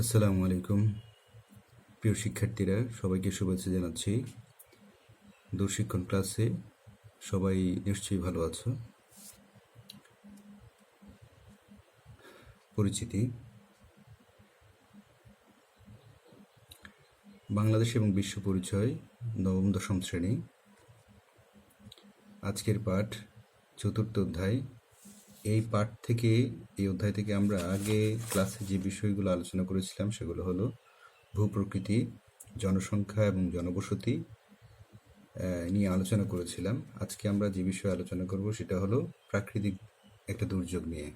আসসালামু আলাইকুম প্রিয় শিক্ষার্থীরা, সবাইকে শুভেচ্ছা জানাচ্ছি। দূরশিক্ষণ ক্লাসে সবাই নিশ্চয়ই ভালো আছো। পরিচিতি: বাংলাদেশ এবং বিশ্ব পরিচয়, নবম দশম শ্রেণী। আজকের পাঠ চতুর্থ অধ্যায়। এই অধ্যায় থেকে আমরা আগে ক্লাসে যে বিষয়গুলো আলোচনা করেছিলাম সেগুলো হলো ভূপ্রকৃতি, জনসংখ্যা এবং জনবসতি নিয়ে আলোচনা করেছিলাম। আজকে আমরা যে বিষয়ে আলোচনা করব সেটা হলো প্রাকৃতিক একটা দুর্যোগ নিয়ে।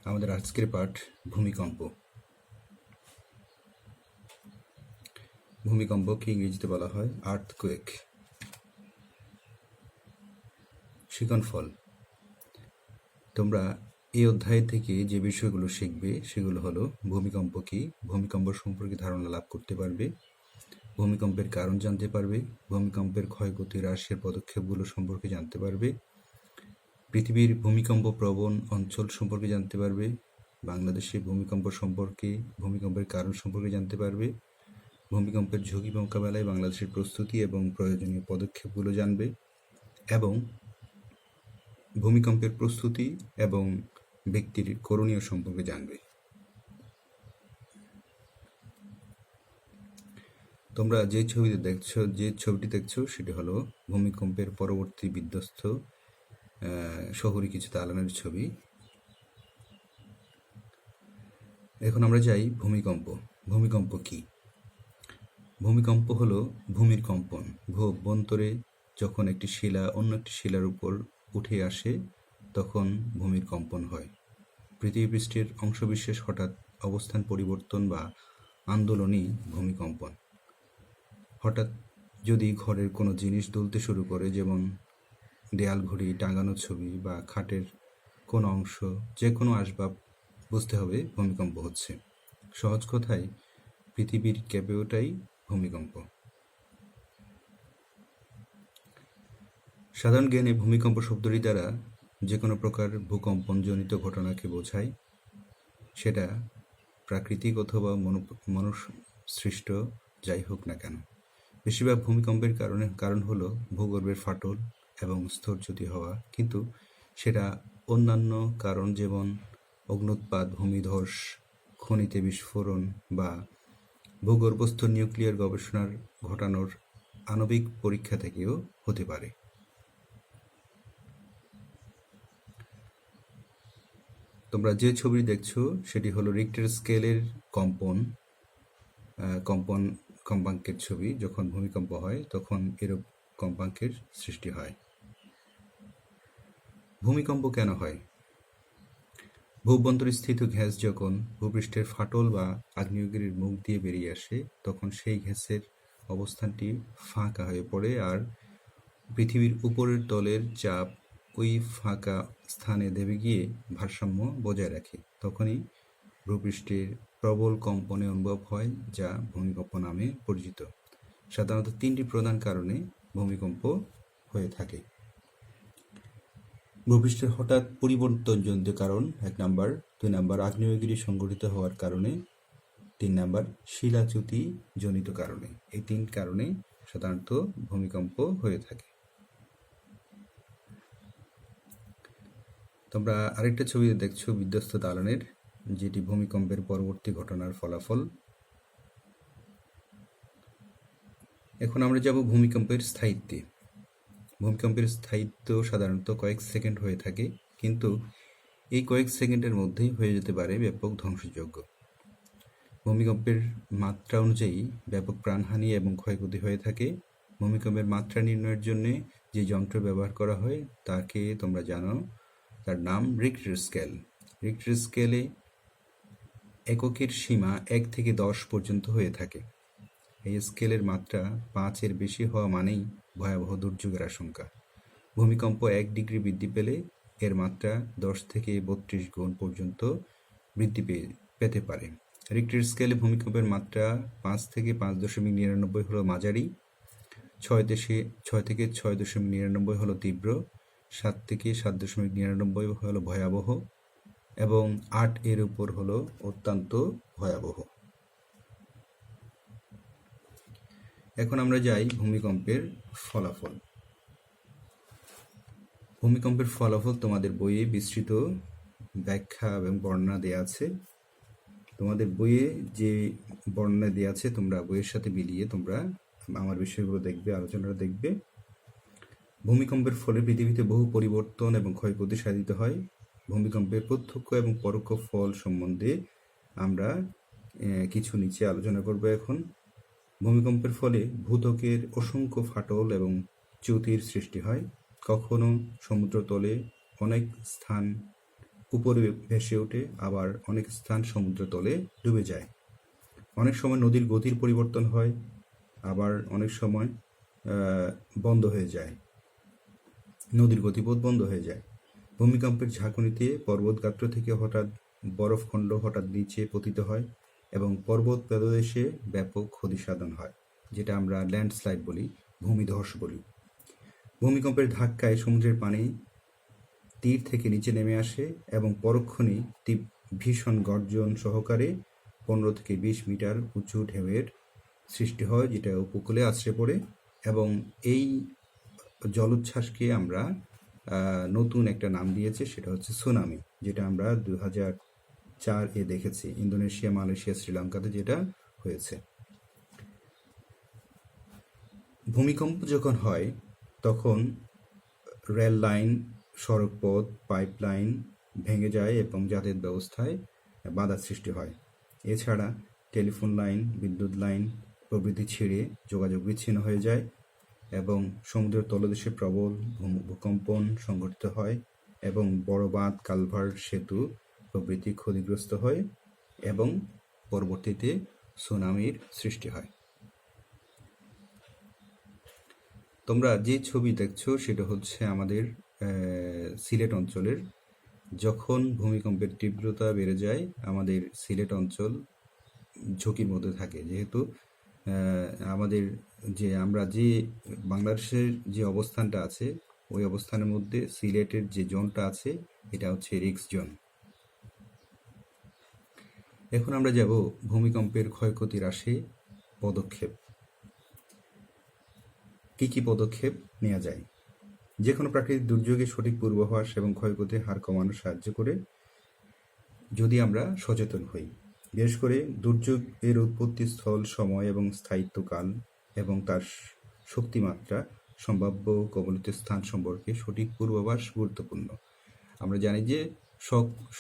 আমাদের আজকের পাঠ ভূমিকম্প। ভূমিকম্পকে ইংরেজিতে বলা হয় আর্থকুয়েক। শিকনফল: তোমরা এই অধ্যায় থেকে যে বিষয়গুলো শিখবে সেগুলো হলো ভূমিকম্প কি, ভূমিকম্প সম্পর্কে ধারণা লাভ করতে পারবে, ভূমিকম্পের কারণ জানতে পারবে, ভূমিকম্পের ক্ষয়ক্ষতি হ্রাসের পদক্ষেপগুলো সম্পর্কে জানতে পারবে, পৃথিবীর ভূমিকম্প প্রবণ অঞ্চল সম্পর্কে জানতে পারবে, বাংলাদেশে ভূমিকম্প সম্পর্কে ভূমিকম্পের কারণ সম্পর্কে জানতে পারবে, ভূমিকম্পের ঝুঁকি মোকাবেলায় বাংলাদেশের প্রস্তুতি এবং প্রয়োজনীয় পদক্ষেপগুলো জানবে, এবং ভূমিকম্পের প্রস্তুতি এবং ব্যক্তির করণীয় সম্পর্কে জানবে। তোমরা যে ছবিটি দেখছো সেটি হলো ভূমিকম্পের পরবর্তী বিধ্বস্ত শহরে কিছু দালানের ছবি। এখন আমরা যাই ভূমিকম্প। ভূমিকম্প কি? ভূমিকম্প হলো ভূমির কম্পন। ভূ-অভ্যন্তরে যখন একটি শিলা অন্য একটি শিলার উপর উঠে আসে তখন ভূমির কম্পন হয়। পৃথিবীপৃষ্ঠের অংশবিশেষ হঠাৎ অবস্থান পরিবর্তন বা আন্দোলনই ভূমিকম্পন। হঠাৎ যদি ঘরের কোনো জিনিস দুলতে শুরু করে, যেমন দেয়াল ঘড়ি, টাঙানো ছবি বা খাটের কোনো অংশ, যে কোনো আসবাব, বুঝতে হবে ভূমিকম্প হচ্ছে। সহজ কথায় পৃথিবীর কেঁপে ওঠাই ভূমিকম্প। সাধারণ জ্ঞানে ভূমিকম্প শব্দটি দ্বারা যে কোনো প্রকার ভূকম্পনজনিত ঘটনাকে বোঝায়, সেটা প্রাকৃতিক অথবা মনুসৃষ্ট যাই হোক না কেন। বেশিরভাগ ভূমিকম্পের কারণ হলো ভূগর্ভের ফাটল এবং স্তরচ্যুতি হওয়া, কিন্তু সেটা অন্যান্য কারণ যেমন অগ্ন্যুৎপাত, ভূমিধস, খনিতে বিস্ফোরণ বা ভূগর্ভস্থ নিউক্লিয়ার গবেষণার ঘটানোর আণবিক পরীক্ষা থেকেও হতে পারে। তোমরা যে ছবিটি দেখছো সেটি হলো রিক্টার স্কেলের কম্পাঙ্কের ছবি। যখন ভূমিকম্প হয় তখন এরূপ কম্পাঙ্কের সৃষ্টি হয়। ভূমিকম্প কেন হয়? ভূভ্যন্তরে স্থিত গ্যাস যখন ভূপৃষ্ঠের ফাটল বা আগ্নেয়গিরির মুখ দিয়ে বেরিয়ে আসে তখন সেই গ্যাসের অবস্থানটি ফাঁকা হয়ে পড়ে, আর পৃথিবীর উপরের তলের চাপ ওই ফাঁকা স্থানে দেবে গিয়ে ভারসাম্য বজায় রাখে। তখনই ভূপৃষ্ঠের প্রবল কম্পনে অনুভব হয়, যা ভূমিকম্প নামে পরিচিত। সাধারণত তিনটি প্রধান কারণে ভূমিকম্প হয়ে থাকে। ভূপৃষ্ঠের হঠাৎ পরিবর্তনজনিত কারণ 1 নাম্বার, 2 নাম্বার আগ্নেয়গিরি সংঘটিত হওয়ার কারণে, 3 নাম্বার শিলাচ্যুতি জনিত কারণে। এই 3 কারণে সাধারণত ভূমিকম্প হয়ে থাকে। তোমরা আরেকটা ছবি দেখছো বিধ্বস্ত দালানের, যেটি ভূমিকম্পের পরবর্তী ঘটনার ফলাফল। এখন আমরা যাব ভূমিকম্পের স্থায়িত্বে। ভূমিকম্পের স্থায়িত্ব সাধারণত কয়েক সেকেন্ড হয়ে থাকে, কিন্তু এই কয়েক সেকেন্ডের মধ্যেই হয়ে যেতে পারে ব্যাপক ধ্বংসযজ্ঞ। ভূমিকম্পের মাত্রা অনুযায়ী ব্যাপক প্রাণহানি এবং ক্ষয়ক্ষতি হয়ে থাকে। ভূমিকম্পের মাত্রা নির্ণয়ের জন্য যে যন্ত্র ব্যবহার করা হয় তাকে তোমরা জানো, তার নাম রিক্টার স্কেল। রিক্টার স্কেলে এককের সীমা 1 থেকে 10 পর্যন্ত হয়ে থাকে। এই স্কেলের মাত্রা 5-এর বেশি হওয়া মানেই ভয়াবহ দুর্যোগের আশঙ্কা। ভূমিকম্প 1 ডিগ্রি বৃদ্ধি পেলে এর মাত্রা 10 থেকে 32 গুণ পর্যন্ত বৃদ্ধি পেতে পারে। রিক্টার স্কেলে ভূমিকম্পের মাত্রা 5 থেকে 5.99 হলো মাঝারি, 6 থেকে 6.99 হলো তীব্র, 7 থেকে 7.99 হলো ভয়াবহ, এবং 8 এর উপর হলো অত্যন্ত ভয়াবহ। এখন আমরা যাই ভূমিকম্পের ফলাফল। ভূমিকম্পের ফলাফল তোমাদের বইয়ে বিস্তৃত ব্যাখ্যা এবং বর্ণনা দেওয়া আছে। তোমাদের বইয়ে যে বর্ণনা দেওয়া আছে তোমরা বইয়ের সাথে মিলিয়ে তোমরা আমার বিষয়গুলো দেখবে, আলোচনাটা দেখবে। ভূমিকম্পের ফলে পৃথিবীতে বহু পরিবর্তন এবং ক্ষয়ক্ষতি সাধিত হয়। ভূমিকম্পের প্রত্যক্ষ এবং পরোক্ষ ফল সম্বন্ধে আমরা কিছু নিচে আলোচনা করব এখন। ভূমিকম্পের ফলে ভূত্বকের অসংখ্য ফাটল এবং চ্যুতির সৃষ্টি হয়। কখনো সমুদ্রতলে অনেক স্থান উপরে ভেসে ওঠে, আবার অনেক স্থান সমুদ্রতলে ডুবে যায়। অনেক সময় নদীর গতির পরিবর্তন হয়, আবার অনেক সময় বন্ধ হয়ে যায়, নদীর গতিপথ বন্ধ হয়ে যায়। ভূমিকম্পের ঝাঁকুনিতে পর্বতগাত্র থেকে হঠাৎ বরফখণ্ড হঠাৎ নিচে পতিত হয় এবং পর্বত প্রদেশে ব্যাপক ক্ষতি সাধন হয়, যেটা আমরা ল্যান্ডস্লাইড বলি, ভূমিধস বলি। ভূমিকম্পের ধাক্কায় সমুদ্রের পানি তীর থেকে নিচে নেমে আসে এবং পরক্ষণেই ভীষণ গর্জন সহকারে 15 থেকে 20 মিটার উঁচু ঢেউয়ের সৃষ্টি হয়, যেটা উপকূলে আছড়ে পড়ে। এবং এই জলোচ্ছ্বাসকে আমরা নতুন একটা নাম দিয়েছি, সেটা হচ্ছে সুনামি, যেটা আমরা 2004 দেখেছি ইন্দোনেশিয়া, মালয়েশিয়া, শ্রীলঙ্কাতে যেটা হয়েছে। ভূমিকম্প যখন হয় তখন রেল লাইন, সড়কপথ, পাইপলাইন ভেঙে যায় এবং যাতায়াত ব্যবস্থায় বাধার সৃষ্টি হয়। এছাড়া টেলিফোন লাইন, বিদ্যুৎ লাইন প্রভৃতি ছিঁড়ে যোগাযোগ বিচ্ছিন্ন হয়ে যায় এবং সমুদ্রের তলদেশে প্রবল ভূকম্পন সংঘটিত হয় এবং বড় বাঁধ, কালভার্ট, সেতু প্রভৃতি ক্ষতিগ্রস্ত হয় এবং পরবর্তীতে সুনামির সৃষ্টি হয়। তোমরা যে ছবি দেখছো সেটা হচ্ছে আমাদের সিলেট অঞ্চলের। যখন ভূমিকম্পের তীব্রতা বেড়ে যায় আমাদের সিলেট অঞ্চল ঝুঁকির মধ্যে থাকে, যেহেতু আমাদের আমরা যে বাংলাদেশের যে অবস্থানটা আছে ওই অবস্থানের মধ্যে সিলেটের যে জোনটা আছে এটা হচ্ছে রিস্ক জোন। এখন আমরা যাব ভূমিকম্পের ক্ষয়ক্ষতি হ্রাসে পদক্ষেপ। কি কি পদক্ষেপ নেওয়া যায়? যে কোনো প্রাকৃতিক দুর্যোগে সঠিক পূর্বাভাস এবং ক্ষয়ক্ষতির হার কমানো সাহায্য করে যদি আমরা সচেতন হই। বিশেষ করে দুর্যোগের উৎপত্তি স্থল, সময় এবং স্থায়িত্বকাল এবং তার শক্তিমাত্রা, সম্ভাব্য কবলিত স্থান সম্পর্কে সঠিক পূর্বাভাস গুরুত্বপূর্ণ। আমরা জানি যে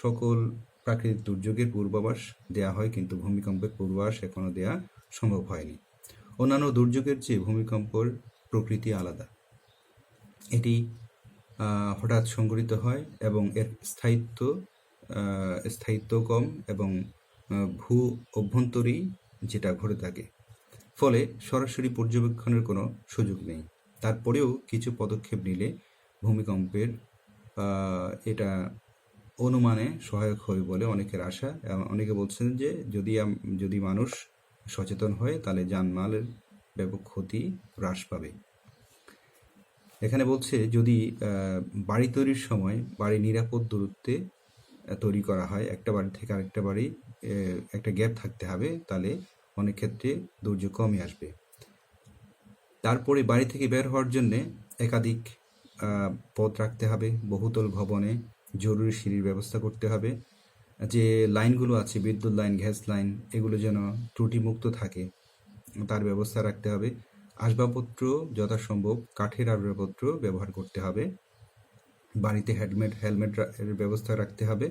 সকল প্রাকৃতিক দুর্যোগের পূর্বাভাস দেয়া হয়, কিন্তু ভূমিকম্পের পূর্বাভাস এখনো দেয়া সম্ভব হয়নি। অন্যান্য দুর্যোগের চেয়ে ভূমিকম্পের প্রকৃতি আলাদা। এটি হঠাৎ সংঘটিত হয় এবং এর স্থায়িত্ব কম এবং ভূ অভ্যন্তরী যেটা ঘটে থাকে, ফলে সরাসরি পর্যবেক্ষণের কোনো সুযোগ নেই। তারপরেও কিছু পদক্ষেপ নিলে ভূমিকম্পের এটা অনুমানে সহায়ক হবে বলে অনেকের আশা। অনেকে বলছেন যে যদি মানুষ সচেতন হয় তাহলে জানমালের ব্যাপক ক্ষতি হ্রাস পাবে। এখানে বলছে যদি বাড়ি তৈরির সময় বাড়ি নিরাপদ দূরত্বে তৈরি করা হয়, একটা বাড়ি থেকে আরেকটা বাড়ি একটা গ্যাপ থাকতে হবে, তাহলে অনেক ক্ষেত্রে দুর্যোগ কমে আসবে। তারপরে বাড়ি থেকে বের হওয়ার জন্যে একাধিক পথ রাখতে হবে। বহুতল ভবনে জরুরি সিঁড়ির ব্যবস্থা করতে হবে। যে লাইনগুলো আছে, বিদ্যুৎ লাইন, গ্যাস লাইন, এগুলো যেন ত্রুটিমুক্ত থাকে তার ব্যবস্থা রাখতে হবে। আসবাবপত্র যথাসম্ভব কাঠের আসবাবপত্র ব্যবহার করতে হবে। বাড়িতে হেলমেটের ব্যবস্থা রাখতে হবে।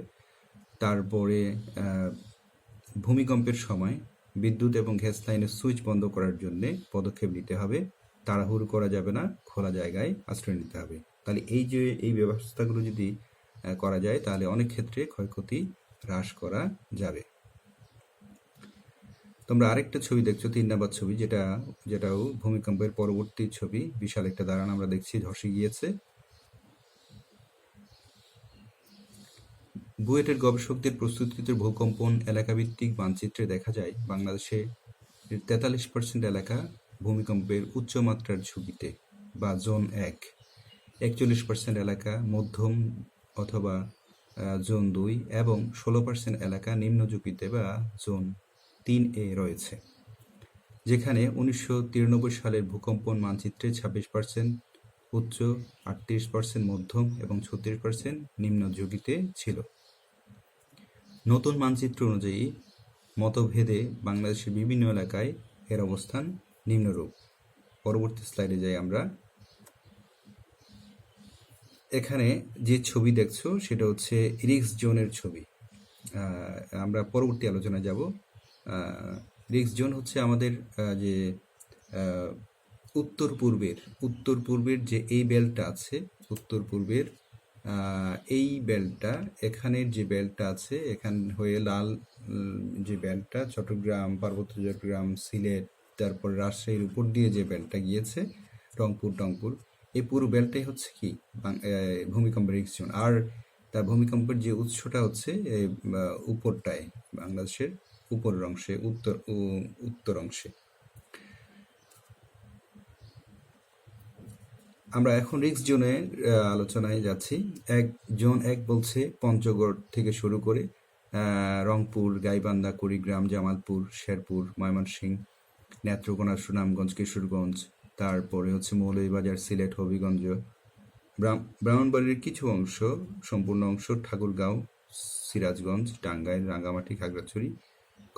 তারপরে ভূমিকম্পের সময় বিদ্যুৎ এবং গ্যাস লাইনের সুইচ বন্ধ করার জন্য পদক্ষেপ নিতে হবে। তাড়াহুড়ো করা যাবে না, খোলা জায়গায় আশ্রয় নিতে হবে। তাহলে এই ব্যবস্থাগুলো যদি করা যায় তাহলে অনেক ক্ষেত্রে ক্ষয়ক্ষতি হ্রাস করা যাবে। তোমরা আরেকটা ছবি দেখছো, 3 নাম্বার ছবি, যেটাও ভূমিকম্পের পরবর্তী ছবি। বিশাল একটা দালান আমরা দেখছি ধসে গিয়েছে। বুয়েটের গবেষকদের প্রস্তুতকৃত ভূকম্পন এলাকাভিত্তিক মানচিত্রে দেখা যায় বাংলাদেশে 43% এলাকা ভূমিকম্পের উচ্চমাত্রার ঝুঁকিতে বা জোন 1, 41% এলাকা মধ্যম অথবা জোন 2 এবং 16% এলাকা নিম্ন ঝুঁকিতে বা জোন 3A রয়েছে, যেখানে 1993 সালের ভূকম্পন মানচিত্রে 26% উচ্চ, 38% মধ্যম এবং 36% নিম্ন ঝুঁকিতে ছিল। নতুন মানচিত্র অনুযায়ী মতভেদে বাংলাদেশের বিভিন্ন এলাকায় এর অবস্থান নিম্নরূপ। পরবর্তী স্লাইডে যাই আমরা। এখানে যে ছবি দেখছো সেটা হচ্ছে রিস্ক জোনের ছবি। আমরা পরবর্তী আলোচনায় যাব। রিস্ক জোন হচ্ছে আমাদের যে উত্তর পূর্বের যে এই বেল্টটা আছে, উত্তর পূর্বের এই বেল্টটা, এখানের যে বেল্টটা আছে, এখান হয়ে লাল যে বেল্টটা চট্টগ্রাম, পার্বত্য চট্টগ্রাম, সিলেট, তারপর রাজশাহীর উপর দিয়ে যে বেল্টটা গিয়েছে টংপুর, এই পুরো বেল্টটাই হচ্ছে কি ভূমিকম্পের রিস্ক জোন। আর তার ভূমিকম্পের যে উৎসটা হচ্ছে উপরটায়, বাংলাদেশের উপরের অংশে, উত্তর অংশে। আমরা এখন রিস্ক জোনে আলোচনায় যাচ্ছি। জোন 1 বলছে পঞ্চগড় থেকে শুরু করে রংপুর, গাইবান্ধা, কুড়িগ্রাম, জামালপুর, শেরপুর, ময়মনসিংহ, নেত্রকোনা, সুনামগঞ্জ, কিশোরগঞ্জ, তারপরে হচ্ছে মৌলভীবাজার, সিলেট, হবিগঞ্জ, ব্রাহ্মণবাড়ির কিছু অংশ, সম্পূর্ণ অংশ, ঠাকুরগাঁও, সিরাজগঞ্জ, টাঙ্গাইল, রাঙ্গামাটি, খাগড়াছড়ি,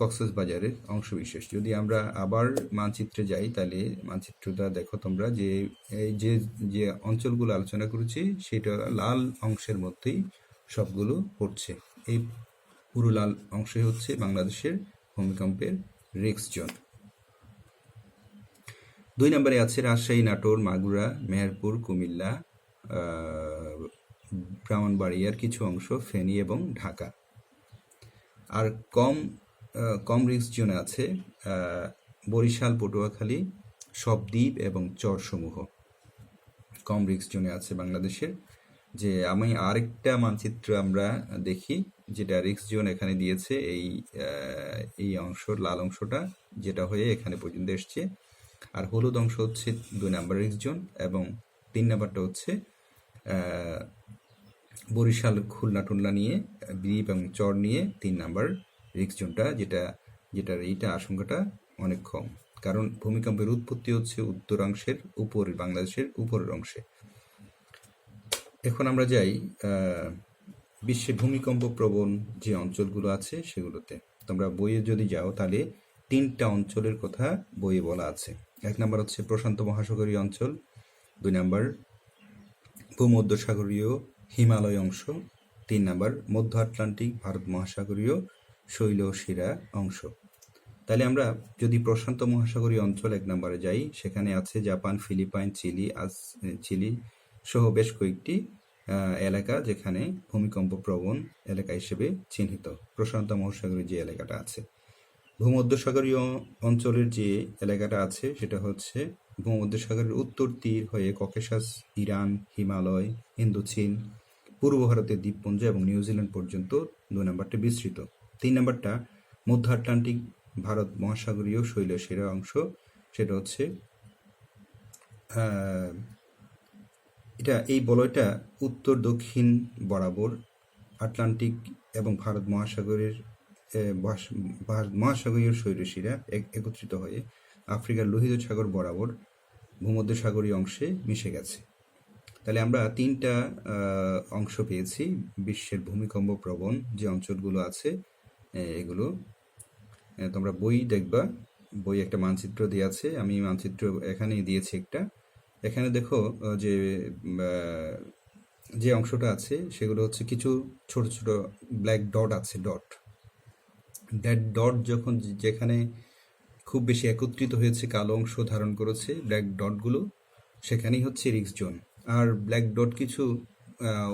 কক্সবাজারের অংশবিশেষ। যদি আমরা আবার মানচিত্রে যাই তাহলে মানচিত্রটা দেখো তোমরা, যে এই যে অঞ্চলগুলো আলোচনা করেছি সেটা লাল অংশের মধ্যেই সবগুলো পড়ছে। এই পুরো লাল অংশে হচ্ছে বাংলাদেশের ভূমিকম্পের রিস্ক জোন। 2 নম্বরে আছে রাজশাহী, নাটোর, মাগুরা, মেহেরপুর, কুমিল্লা, ব্রাহ্মণবাড়িয়ার কিছু অংশ, ফেনী এবং ঢাকা। আর কম রিস্ক জোনে আছে বরিশাল, পটুয়াখালী, সব দ্বীপ এবং চরসমূহ কম রিস্ক জোনে আছে বাংলাদেশের। যে আমি আরেকটা মানচিত্র আমরা দেখি, যেটা রিস্ক জোন এখানে দিয়েছে, এই অংশ, লাল অংশটা যেটা হয়ে এখানে পর্যন্ত এসছে, আর হলুদ অংশ হচ্ছে 2 নম্বর রিস্ক জোন, এবং 3 নম্বরটা হচ্ছে বরিশাল, খুলনা টুলনা নিয়ে, দ্বীপ এবং চর নিয়ে 3 নম্বর রিস্ক জোনটা, যেটার এইটা আশঙ্কাটা অনেক কম, কারণ ভূমিকম্পের উৎপত্তি হচ্ছে উত্তরাংশের উপরে, বাংলাদেশের উপরের অংশে। এখন আমরা যাই বিশ্বে ভূমিকম্প প্রবণ যে অঞ্চলগুলো আছে সেগুলোতে। তোমরা বইয়ে যদি যাও তাহলে 3টা অঞ্চলের কথা বইয়ে বলা আছে। 1 নম্বর হচ্ছে প্রশান্ত মহাসাগরীয় অঞ্চল, 2 নম্বর ভূমধ্যসাগরীয় হিমালয় অংশ, 3 নম্বর মধ্য আটলান্টিক ভারত মহাসাগরীয় শৈলশিরা অংশ। তাহলে আমরা যদি প্রশান্ত মহাসাগরীয় অঞ্চল 1 নম্বরে যাই, সেখানে আছে জাপান, ফিলিপাইন, চিলি সহ বেশ কয়েকটি এলাকা যেখানে ভূমিকম্প প্রবণ এলাকা হিসেবে চিহ্নিত, প্রশান্ত মহাসাগরীয় যে এলাকাটা আছে। ভূমধ্যসাগরীয় অঞ্চলের যে এলাকাটা আছে সেটা হচ্ছে ভূমধ্যসাগরের উত্তর তীর হয়ে ককেশাস, ইরান, হিমালয়, ইন্দোচীন, পূর্ব ভারতের দ্বীপপুঞ্জ এবং নিউজিল্যান্ড পর্যন্ত 2 নম্বরটা বিস্তৃত। 3 নম্বরটা মধ্য আটলান্টিক ভারত মহাসাগরীয় শৈলশিরা অংশ, সেটা হচ্ছে এই বলয়টা উত্তর দক্ষিণ বরাবর আটলান্টিক এবং ভারত মহাসাগরীয় শৈলশিরা একত্রিত হয়ে আফ্রিকার লোহিত সাগর বরাবর ভূমধ্যসাগরীয় অংশে মিশে গেছে। তাহলে আমরা 3টা অংশ পেয়েছি বিশ্বের ভূমিকম্প প্রবণ যে অঞ্চলগুলো আছে। এগুলো তোমরা বই দেখবা, বই একটা মানচিত্র দিয়ে আছে, আমি মানচিত্র এখানেই দিয়েছি একটা। এখানে দেখো যে অংশটা আছে সেগুলো হচ্ছে কিছু ছোট ছোট ব্ল্যাক ডট আছে, ডট যখন যেখানে খুব বেশি একত্রিত হয়েছে, কালো অংশ ধারণ করেছে ব্ল্যাক ডটগুলো, সেখানেই হচ্ছে রিস্ক জোন। আর ব্ল্যাক ডট কিছু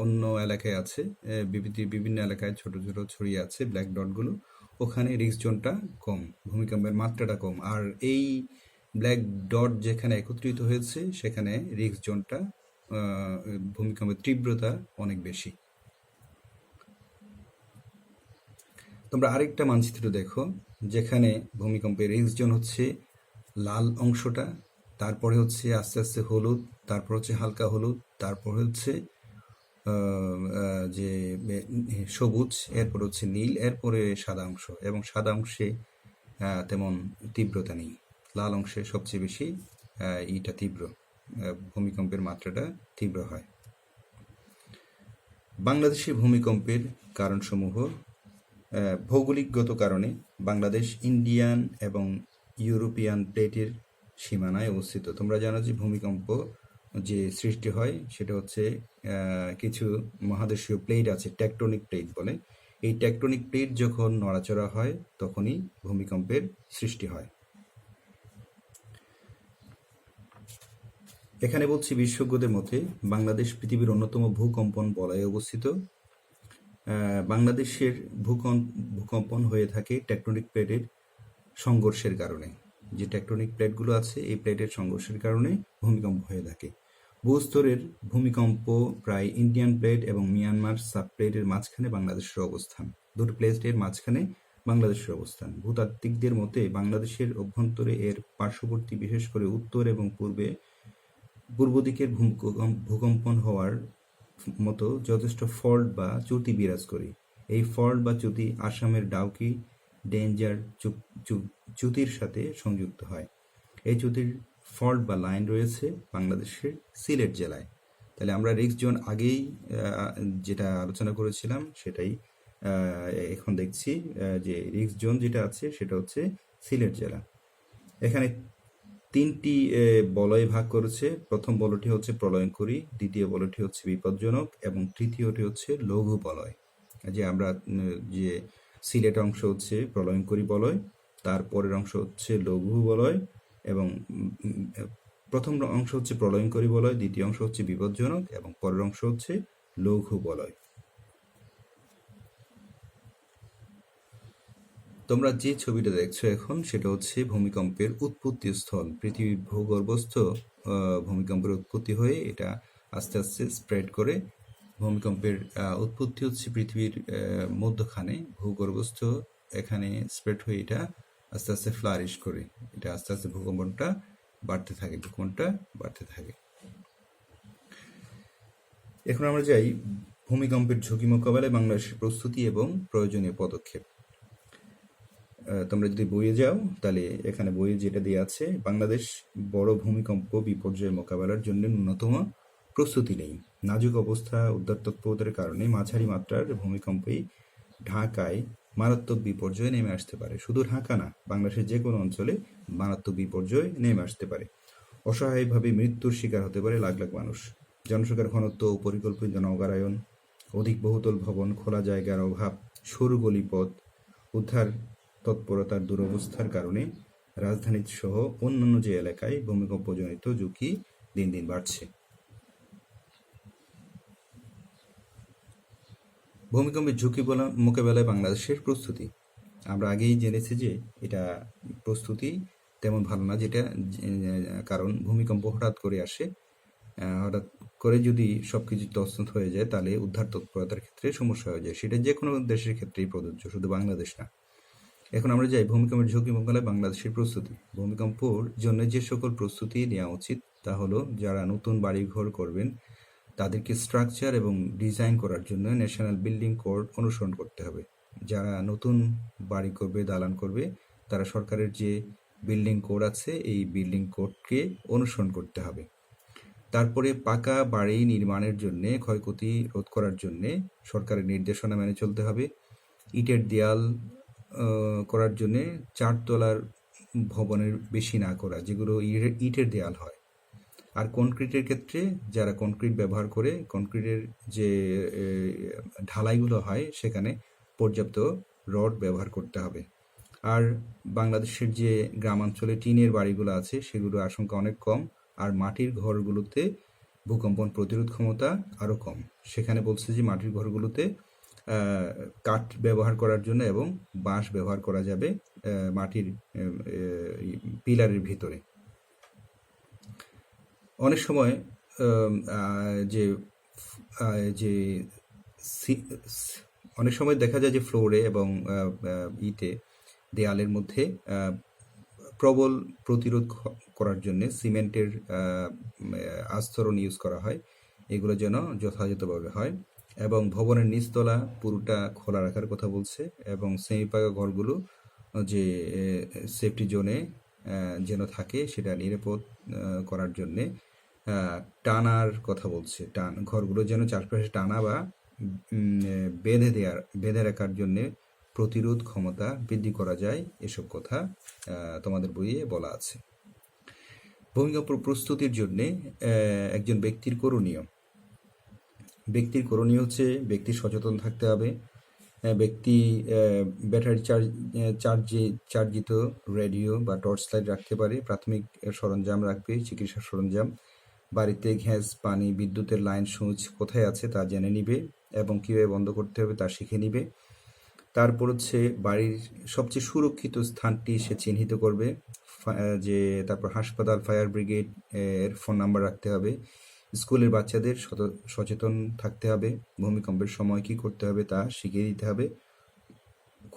অন্য এলাকায় আছে, বিভিন্ন এলাকায় ছোট ছোট ছড়িয়ে আছে ব্ল্যাক ডটগুলো, ওখানে রিস্ক জোনটা কম, ভূমিকম্পের মাত্রাটা কম। আর এই ব্ল্যাক ডট যেখানে একত্রিত হয়েছে সেখানে রিস্ক জোনটা, ভূমিকম্পের তীব্রতা অনেক বেশি। তোমরা আরেকটা মানচিত্র দেখো, যেখানে ভূমিকম্পের রিস্ক জোন হচ্ছে লাল অংশটা, তারপরে হচ্ছে আস্তে আস্তে হলুদ, তারপর হচ্ছে হালকা হলুদ, তারপর হচ্ছে যে সবুজ, এরপর হচ্ছে নীল, এরপরে সাদা অংশ, এবং সাদা অংশে তেমন তীব্রতা নেই। লাল অংশে সবচেয়ে বেশি তীব্র, ভূমিকম্পের মাত্রাটা তীব্র হয়। বাংলাদেশে ভূমিকম্পের কারণসমূহ: ভৌগোলিকগত কারণে বাংলাদেশ ইন্ডিয়ান এবং ইউরোপিয়ান প্লেটের সীমানায় অবস্থিত। তোমরা জানো যে ভূমিকম্প যে সৃষ্টি হয় সেটা হচ্ছে কিছু মহাদেশীয় প্লেট আছে, টেকটনিক প্লেট বলে। এই টেকটনিক প্লেট যখন নড়াচড়া হয় তখনই ভূমিকম্পের সৃষ্টি হয়। এখানে বলছি বিশেষজ্ঞদের মতে বাংলাদেশ পৃথিবীর অন্যতম ভূকম্পন বলয়ে অবস্থিত। বাংলাদেশের ভূকম্পন হয়ে থাকে টেকটনিক প্লেটের সংঘর্ষের কারণে। যে টেকটনিক প্লেটগুলো আছে এই প্লেটের সংঘর্ষের কারণে ভূমিকম্প হয়ে থাকে। ভূস্তরের ভূমিকম্প প্রায় ইন্ডিয়ান প্লেট এবং মিয়ানমার সাব প্লেটের মাঝখানে বাংলাদেশের অবস্থান। দুটো প্লেটের মাঝখানে বাংলাদেশের অবস্থান। ভূতাত্ত্বিকদের মতে বাংলাদেশের অভ্যন্তরে এর পার্শ্ববর্তী, বিশেষ করে উত্তর এবং পূর্ব দিকের ভূকম্পন হওয়ার মতো যথেষ্ট ফল্ট বা চ্যুতি বিরাজ করে। এই ফল্ট বা চ্যুতি আসামের ডাউকি ডেঞ্জার চ্যুতির সাথে সংযুক্ত হয়। এই চ্যুতির ফল্ট বা লাইন রয়েছে বাংলাদেশের সিলেট জেলায়। তাহলে আমরা রিস্ক জোন আগেই যেটা আলোচনা করেছিলাম সেটাই এখন দেখছি, যে রিস্ক জোন যেটা আছে সেটা হচ্ছে সিলেট জেলা। এখানে তিনটি বলয় ভাগ করেছে। প্রথম বলয়টি হচ্ছে প্রলয়ঙ্করী, দ্বিতীয় বলয়টি হচ্ছে বিপজ্জনক এবং তৃতীয়টি হচ্ছে লঘু বলয়। যে আমরা যে সিলেট অংশ হচ্ছে প্রলয়ঙ্করী বলয়, তারপরের অংশ হচ্ছে লঘু বলয়, এবং প্রথম অংশ হচ্ছে প্রলয়ঙ্করী বলয়, দ্বিতীয় অংশ হচ্ছে বিপজ্জনক এবং পরের অংশ হচ্ছে লঘু বলয়। তোমরা যে ছবিটা দেখছো এখন সেটা হচ্ছে ভূমিকম্পের উৎপত্তি স্থল। পৃথিবীর ভূগর্ভস্থ ভূমিকম্পের উৎপত্তি হয়ে এটা আস্তে আস্তে স্প্রেড করে। ভূমিকম্পের উৎপত্তি হচ্ছে পৃথিবীর মধ্যখানে, ভূগর্ভস্থ এখানে স্প্রেড হয়ে এটা আস্তে আস্তে ফ্লারিশ করে। এটা আস্তে আস্তে ভূকম্পনটা বাড়তে থাকে। এখন আমরা যাই ভূমিকম্পের ঝুঁকি মোকাবেলায় বাংলাদেশের প্রস্তুতি এবং প্রয়োজনীয় পদক্ষেপ। তোমরা যদি বইয়ে যাও তাহলে এখানে বইয়ে যেটা দেওয়া আছে, বাংলাদেশ বড় ভূমিকম্প বিপর্যয় মোকাবেলার জন্য ন্যূনতম প্রস্তুতি নেই। নাজুক অবস্থা, উদ্ধার তৎপরতার কারণে মাঝারি মাত্রার ভূমিকম্পেই ঢাকায় মারাত্মক বিপর্যয় নেমে আসতে পারে। শুধু ঢাকা না, বাংলাদেশের যে কোনো অঞ্চলে মারাত্মক বিপর্যয় নেমে আসতে পারে। অসহায়ভাবে মৃত্যুর শিকার হতে পারে লাখ লাখ মানুষ। জনসংখ্যার ঘনত্ব, পরিকল্পিত নগরায়ন, অধিক বহুতল ভবন, খোলা জায়গার অভাব, সরু গলিপথ, উদ্ধার তৎপরতার দুরবস্থার কারণে রাজধানী সহ অন্যান্য যে এলাকায় ভূমিকম্পজনিত ঝুঁকি দিন দিন বাড়ছে। ভূমিকম্পের ঝুঁকি মোকাবেলায় বাংলাদেশের প্রস্তুতি। আমরা আগেই জেনেছি যে এটা প্রস্তুতি তেমন ভালো না, যেটা কারণ ভূমিকম্প হঠাৎ করে আসে। হঠাৎ করে যদি সবকিছু তছনছ হয়ে যায় তাহলে উদ্ধার তৎপরতার ক্ষেত্রে সমস্যা হয়ে যায়। সেটা যে কোনো দেশের ক্ষেত্রেই প্রযোজ্য, শুধু বাংলাদেশ না। এখন আমরা যাই ভূমিকম্পের ঝুঁকি মোকাবেলায় বাংলাদেশের প্রস্তুতি। ভূমিকম্পর জন্য যে সকল প্রস্তুতি নেওয়া উচিত তা হলো, যারা নতুন বাড়িঘর করবেন তাদেরকে স্ট্রাকচার এবং ডিজাইন করার জন্য ন্যাশনাল বিল্ডিং কোড অনুসরণ করতে হবে। যারা নতুন বাড়ি করবে, দালান করবে, তারা সরকারের যে বিল্ডিং কোড আছে এই বিল্ডিং কোডকে অনুসরণ করতে হবে। তারপরে পাকা বাড়ি নির্মাণের জন্য ক্ষয়ক্ষতি রোধ করার জন্য সরকারের নির্দেশনা মেনে চলতে হবে। ইটের দেয়াল করার জন্য 4 তলার ভবনের বেশি না করা, যেগুলো ইটের দেয়াল হয়। আর কনক্রিটের ক্ষেত্রে যারা কনক্রিট ব্যবহার করে, কনক্রিটের যে ঢালাইগুলো হয় সেখানে পর্যাপ্ত রড ব্যবহার করতে হবে। আর বাংলাদেশের যে গ্রামাঞ্চলে টিনের বাড়িগুলো আছে সেগুলোর আশঙ্কা অনেক কম, আর মাটির ঘরগুলোতে ভূকম্পন প্রতিরোধ ক্ষমতা আরও কম। সেখানে বলছে যে মাটির ঘরগুলোতে কাঠ ব্যবহার করার জন্য এবং বাঁশ ব্যবহার করা যাবে মাটির পিলারের ভিতরে। অনেক সময় অনেক সময় দেখা যায় যে ফ্লোরে এবং দেয়ালের মধ্যে প্রবল প্রতিরোধ করার জন্য সিমেন্টের আস্তরণ ইউজ করা হয়। এগুলো যেন যথাযথভাবে হয়, এবং ভবনের নিচতলা পুরোটা খোলা রাখার কথা বলছে, এবং সেমিপাকা ঘরগুলো যে সেফটি জোনে যেন থাকে সেটা নিরাপদ করার জন্যে টানার কথা বলছে। ঘরগুলো যেন চারপাশে টানা বা বেঁধে রাখার জন্যে প্রতিরোধ ক্ষমতা বৃদ্ধি করা যায়, এসব কথা তোমাদের বইয়ে বলা আছে। ভূমিকম্প প্রস্তুতির জন্যে একজন ব্যক্তির করণীয় হচ্ছে ব্যক্তি সচেতন থাকতে হবে। ব্যক্তি ব্যাটারি চার্জিত রেডিও বা টর্চ লাইট রাখতে পারে, প্রাথমিক সরঞ্জাম রাখবে, চিকিৎসা সরঞ্জাম, বাড়িতে গ্যাস, পানি, বিদ্যুতের লাইন, সুইচ কোথায় আছে তা জেনে নিবে এবং কীভাবে বন্ধ করতে হবে তা শিখে নিবে। তারপর হচ্ছে বাড়ির সবচেয়ে সুরক্ষিত স্থানটি সে চিহ্নিত করবে, তারপর হাসপাতাল, ফায়ার ব্রিগেড এর ফোন নাম্বার রাখতে হবে। স্কুলের বাচ্চাদের সচেতন থাকতে হবে, ভূমিকম্পের সময় কী করতে হবে তা শিখিয়ে দিতে হবে।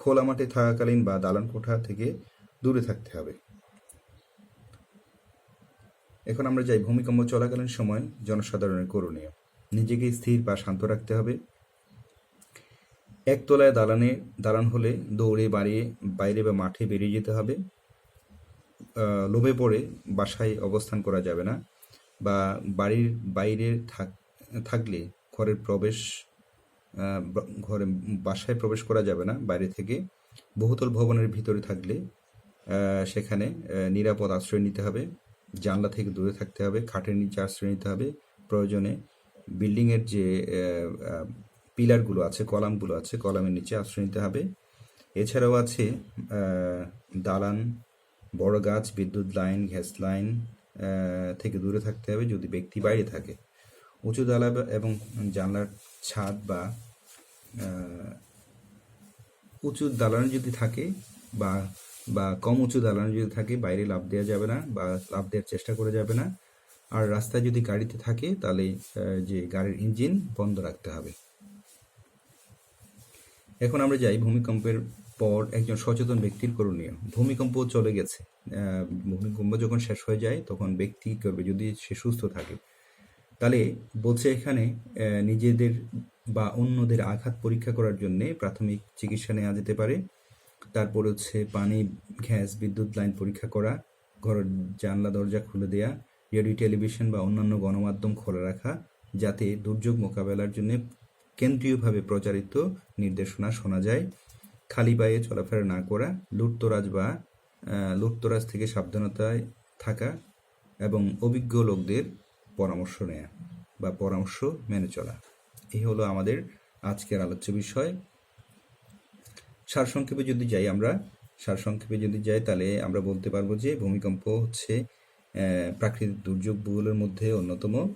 খোলা মাঠে থাকাকালীন বা দালান কোঠা থেকে দূরে থাকতে হবে। এখন আমরা যাই ভূমিকম্প চলাকালীন সময় জনসাধারণের করণীয়। নিজেকে স্থির বা শান্ত রাখতে হবে। একতলায় দালান হলে দৌড়ে বাইরে বা মাঠে বেরিয়ে যেতে হবে। লোভে পড়ে বাসায় অবস্থান করা যাবে না, বা বাড়ির বাইরে থাকলে বাসায় প্রবেশ করা যাবে না বাইরে থেকে। বহুতল ভবনের ভিতরে থাকলে সেখানে নিরাপদ আশ্রয় নিতে হবে, জানলা থেকে দূরে থাকতে হবে, খাটের নিচে আশ্রয় নিতে হবে। প্রয়োজনে বিল্ডিংয়ের যে পিলারগুলো আছে, কলামগুলো আছে, কলামের নিচে আশ্রয় নিতে হবে। এছাড়াও আছে দালান, বড় গাছ, বিদ্যুৎ লাইন, গ্যাস লাইন থেকে দূরে থাকতে হবে যদি ব্যক্তি বাইরে থাকে। উঁচু দালান এবং জানলার ছাদ উঁচু দালান যদি থাকে বা কম উঁচু দালান যদি থাকে, বাইরে লাফ দেওয়া যাবে না বা লাফ দেওয়ার চেষ্টা করা যাবে না। আর রাস্তায় যদি গাড়িতে থাকে তাহলে যে গাড়ির ইঞ্জিন বন্ধ রাখতে হবে। এখন আমরা যাই ভূমিকম্পের পর একজন সচেতন ব্যক্তির করণীয়। ভূমিকম্প চলে গেছে, ভূমিকম্প যখন শেষ হয়ে যায় তখন ব্যক্তি কী করবে যদি সে সুস্থ থাকে? তাহলে বলছে এখানে নিজেদের বা অন্যদের আঘাত পরীক্ষা করার জন্য প্রাথমিক চিকিৎসা নেওয়া যেতে পারে। তারপর হচ্ছে পানি, গ্যাস, বিদ্যুৎ লাইন পরীক্ষা করা, ঘরের জানলা দরজা খুলে দেয়া, রেডিও, টেলিভিশন বা অন্যান্য গণমাধ্যম খোলা রাখা, যাতে দুর্যোগ মোকাবেলার জন্য কেন্দ্রীয়ভাবে প্রচারিত নির্দেশনা শোনা যায়। খালি পায়ে চলাফেরা না করা, লুটতরাজ থেকে সাবধানতায় থাকা এবং অভিজ্ঞ লোকদের পরামর্শ নেওয়া বা পরামর্শ মেনে চলা। এই হলো আমাদের আজকের আলোচ্য বিষয়। সারসংক্ষেপে যদি যাই তাহলে আমরা বলতে পারবো যে ভূমিকম্প হচ্ছে প্রাকৃতিক দুর্যোগগুলোর মধ্যে অন্যতম।